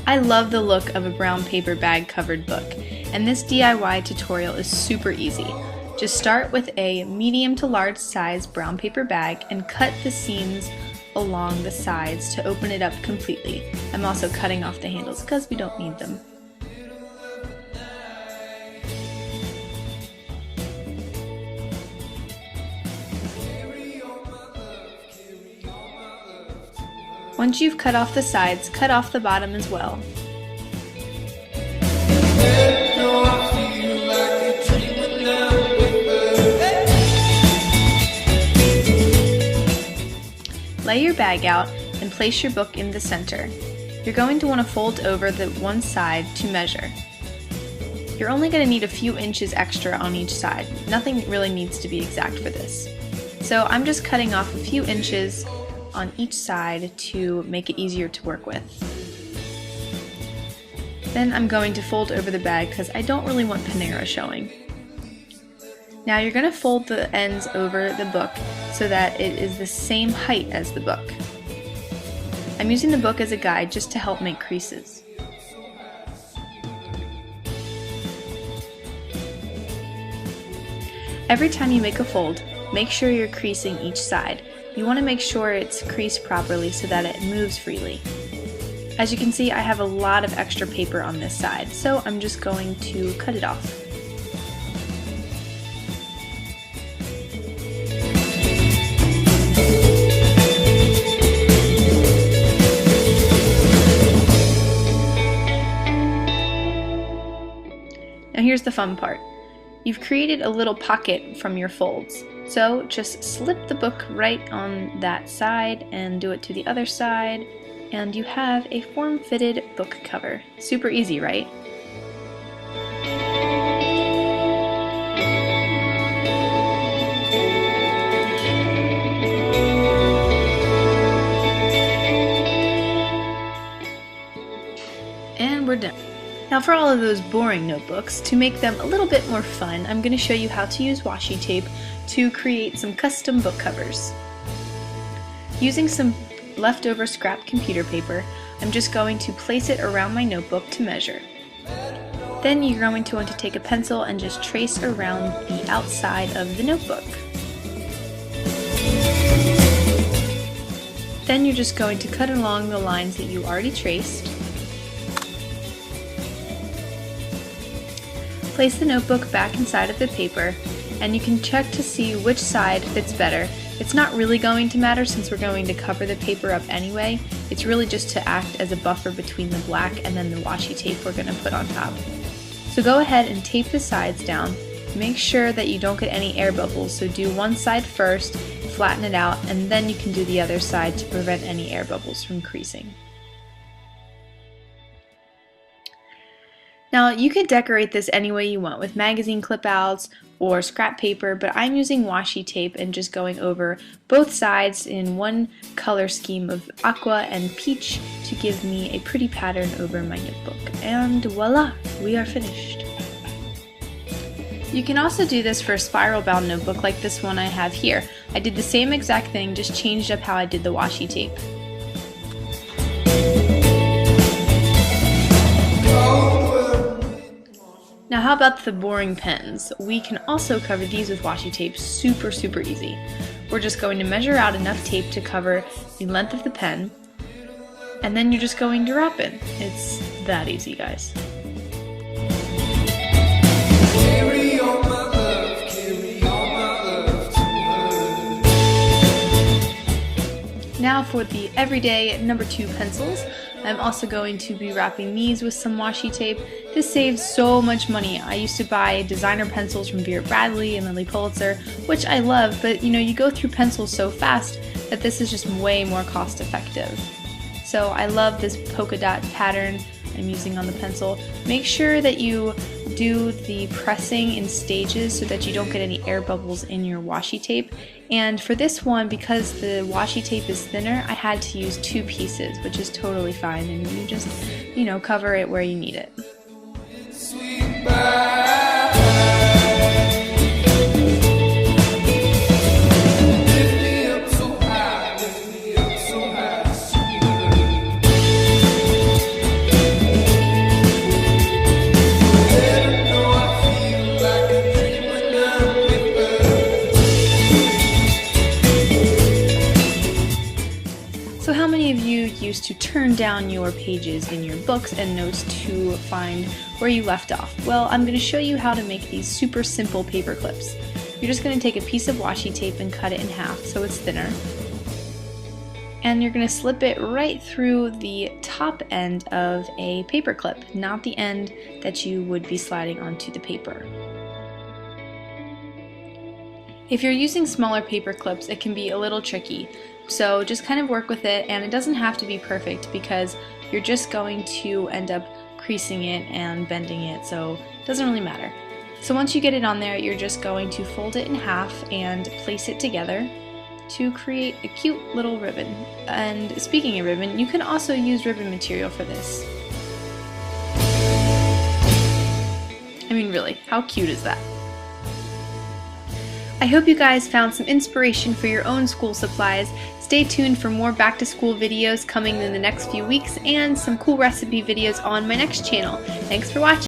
I love the look of a brown paper bag covered book, and this DIY tutorial is super easy. Just start with a medium to large size brown paper bag and cut the seams along the sides to open it up completely. I'm also cutting off the handles because we don't need them. Once you've cut off the sides, cut off the bottom as well. Lay your bag out and place your book in the center. You're going to want to fold over the one side to measure. You're only going to need a few inches extra on each side. Nothing really needs to be exact for this. So I'm just cutting off a few inches on each side to make it easier to work with. Then I'm going to fold over the bag because I don't really want Panera showing. Now you're going to fold the ends over the book so that it is the same height as the book. I'm using the book as a guide just to help make creases. Every time you make a fold, make sure you're creasing each side. You want to make sure it's creased properly so that it moves freely. As you can see, I have a lot of extra paper on this side, so I'm just going to cut it off. Now here's the fun part. You've created a little pocket from your folds. So just slip the book right on that side and do it to the other side, and you have a form-fitted book cover. Super easy, right? And we're done. Now for all of those boring notebooks, to make them a little bit more fun, I'm going to show you how to use washi tape to create some custom book covers. Using some leftover scrap computer paper, I'm just going to place it around my notebook to measure. Then you're going to want to take a pencil and just trace around the outside of the notebook. Then you're just going to cut along the lines that you already traced. Place the notebook back inside of the paper, and you can check to see which side fits better. It's not really going to matter since we're going to cover the paper up anyway. It's really just to act as a buffer between the black and then the washi tape we're going to put on top. So go ahead and tape the sides down. Make sure that you don't get any air bubbles, so do one side first, flatten it out, and then you can do the other side to prevent any air bubbles from creasing. Now you could decorate this any way you want with magazine clip outs or scrap paper, but I'm using washi tape and just going over both sides in one color scheme of aqua and peach to give me a pretty pattern over my notebook. And voila, we are finished. You can also do this for a spiral bound notebook like this one I have here. I did the same exact thing, just changed up how I did the washi tape. Now how about the boring pens? We can also cover these with washi tape super easy. We're just going to measure out enough tape to cover the length of the pen, and then you're just going to wrap it. It's that easy, guys. Now for the everyday number 2 pencils. I'm also going to be wrapping these with some washi tape. This saves so much money. I used to buy designer pencils from Vera Bradley and Lily Pulitzer, which I love, but you go through pencils so fast that this is just way more cost effective. So I love this polka dot pattern I'm using on the pencil. Make sure that you do the pressing in stages so that you don't get any air bubbles in your washi tape. And for this one, because the washi tape is thinner, I had to use 2 pieces, which is totally fine, and you just, cover it where you need it. your pages in your books and notes to find where you left off? Well, I'm going to show you how to make these super simple paper clips. You're just going to take a piece of washi tape and cut it in half so it's thinner. And you're going to slip it right through the top end of a paper clip, not the end that you would be sliding onto the paper. If you're using smaller paper clips, it can be a little tricky, so just kind of work with it, and it doesn't have to be perfect because you're just going to end up creasing it and bending it, so it doesn't really matter. So once you get it on there, you're just going to fold it in half and place it together to create a cute little ribbon. And speaking of ribbon, you can also use ribbon material for this. I mean, really, how cute is that? I hope you guys found some inspiration for your own school supplies. Stay tuned for more back to school videos coming in the next few weeks and some cool recipe videos on my next channel. Thanks for watching.